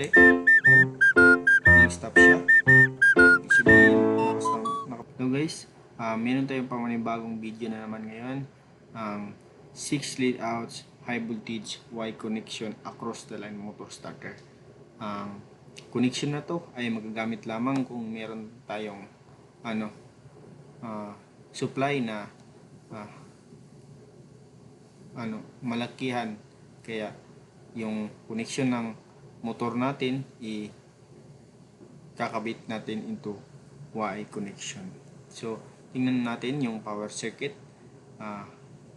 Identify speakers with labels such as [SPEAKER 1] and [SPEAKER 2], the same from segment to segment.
[SPEAKER 1] uli, nag-stop siya. Ibig sabihin, So guys, meron tayong pamanibagong video na naman ngayon. Ang 6 lead outs high voltage Y connection across the line motor starter. Ang connection na to ay magagamit lamang kung meron tayong supply na malakihan, kaya yung connection ng motor natin kakabit natin into Y connection. So tingnan natin yung power circuit.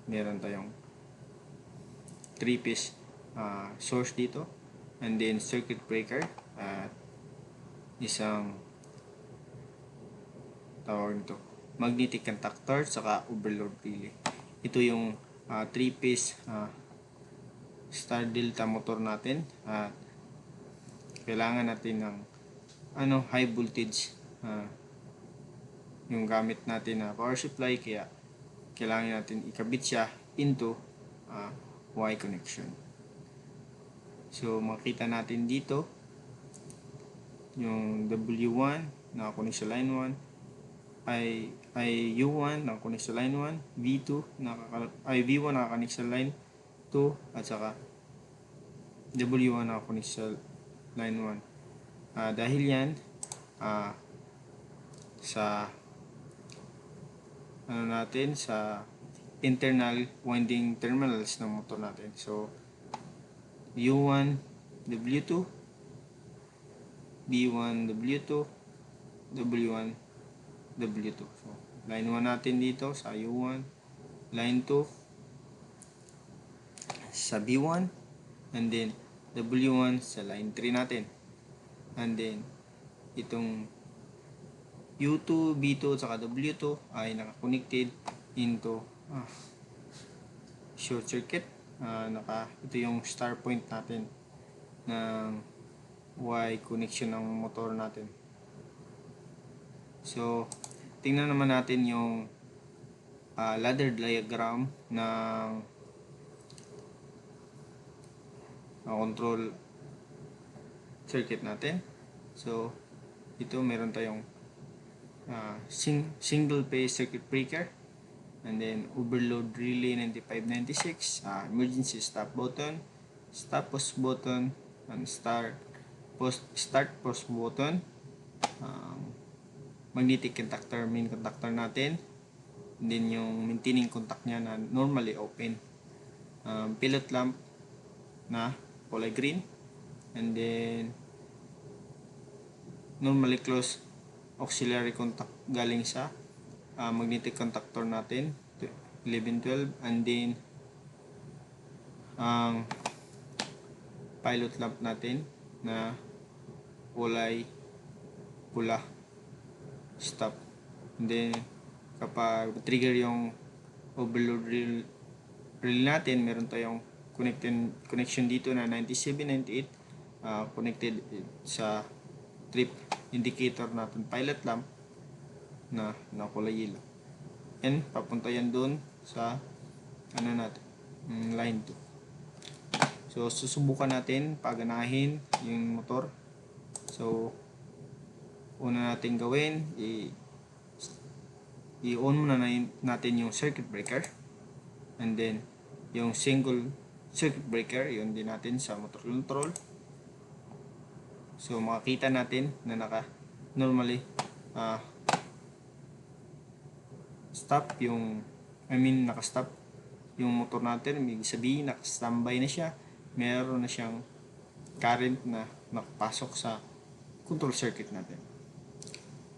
[SPEAKER 1] Meron tayong 3-piece source dito, and then circuit breaker at isang tawag nito magnetic contactor saka overload relay. Ito yung 3-piece star delta motor natin at kailangan natin ng high voltage yung gamit natin na power supply, kaya kailangan natin ikabit siya into Y connection. So makita natin dito yung W1 nakakunik sa line 1 ay U1 nakakunik sa line 1, V2 V1 nakakunik sa line 2, at saka W1 nakakunik sa line 1. Dahil yan sa sa internal winding terminals ng motor natin. So U1 W2, B1 W2, W1 W2. So line 1 natin dito sa U1, line 2 sa B1, and then W1 sa line 3 natin. And then itong U2, B2 at saka W2 ay naka-connected into short circuit. Ito yung star point natin ng Y connection ng motor natin. So tingnan naman natin yung ladder diagram ng control circuit natin. So ito meron tayong single phase circuit breaker, and then overload relay 9596, emergency stop button, stop post button, and start post button, magnetic contactor, main contactor natin, and then yung maintaining contact nya na normally open, pilot lamp na kulay green, and then normally closed auxiliary contact galing sa magnetic contactor natin 1112, and then ang pilot lamp natin na kulay pula stop. And then kapag trigger yung overload relay natin, meron tayong connection dito na 9798 connected sa trip indicator natin pilot lamp na kulay yellow, and papunta yan doon sa line 2. So susubukan natin paganahin yung motor. So una natin gawin, i-on muna natin yung circuit breaker, and then yung single circuit breaker, yun din natin sa motor control. So makikita natin na normally stop naka-stop yung motor natin. Ibig sabihin naka-standby na siya, meron na siyang current na nakapasok sa control circuit natin.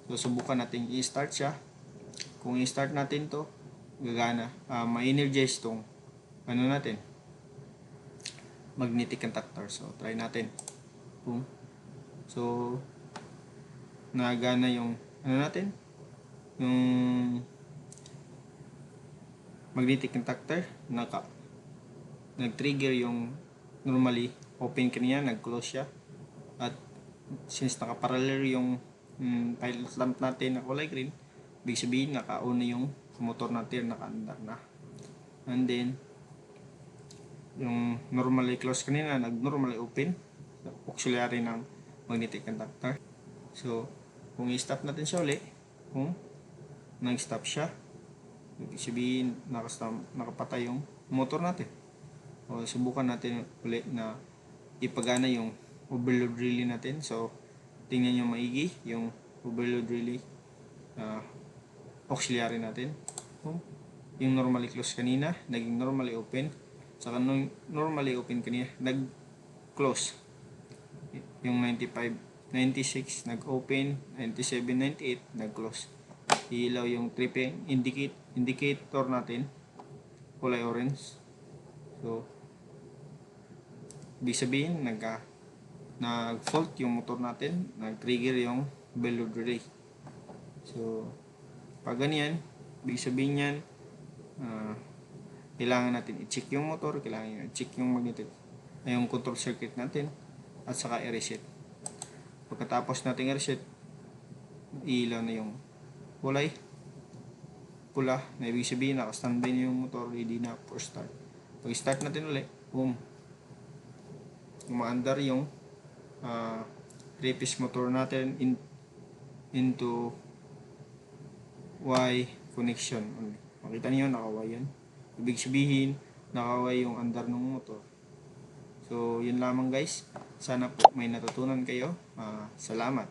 [SPEAKER 1] So subukan natin i-start siya. Kung i-start natin to, gagana, ma-energize tong natin magnetic contactor. So try natin. So nagana yung natin, yung magnetic contactor, nag-trigger yung normally open kanina, nag-close siya, at since naka-parallel yung pilot lamp natin na kulay green, ibig sabihin naka-on na yung motor natin, naka-andar na. And then yung normally close kanina, nag-normally open. auxiliary ng magnetic conductor. So, kung i-stop natin siya uli, kung nag-stop siya, ibig sabihin nakapatay yung motor natin. O subukan natin uli na ipagana yung overload relay natin. So, tingnan nyo maigi yung overload relay auxiliary natin. Yung normally close kanina, naging normally open. Saka nung normally open kanina, nag-close. Yung 95, 96 nag-open, 97, 98 nag-close. Ilaw yung tripping indicator natin, kulay orange. So, ibig sabihin nag-fault yung motor natin, nag-trigger yung overload relay. So, pag ganyan, ibig sabihin yan, kailangan natin i-check yung motor, kailangan i-check yung magnetic, yung control circuit natin, at saka i-reset. Pagkatapos natin i-reset, ilaw na yung kulay pula, na ibig sabihin naka-standby na yung motor, ready na for start. Pag start natin ulit, umaandar yung 3-piece motor natin into Y connection. Makita niyo naka-Y yan. Ibig sabihin naka-Y yung andar ng motor. So yun lamang guys, sana po may natutunan kayo. Salamat.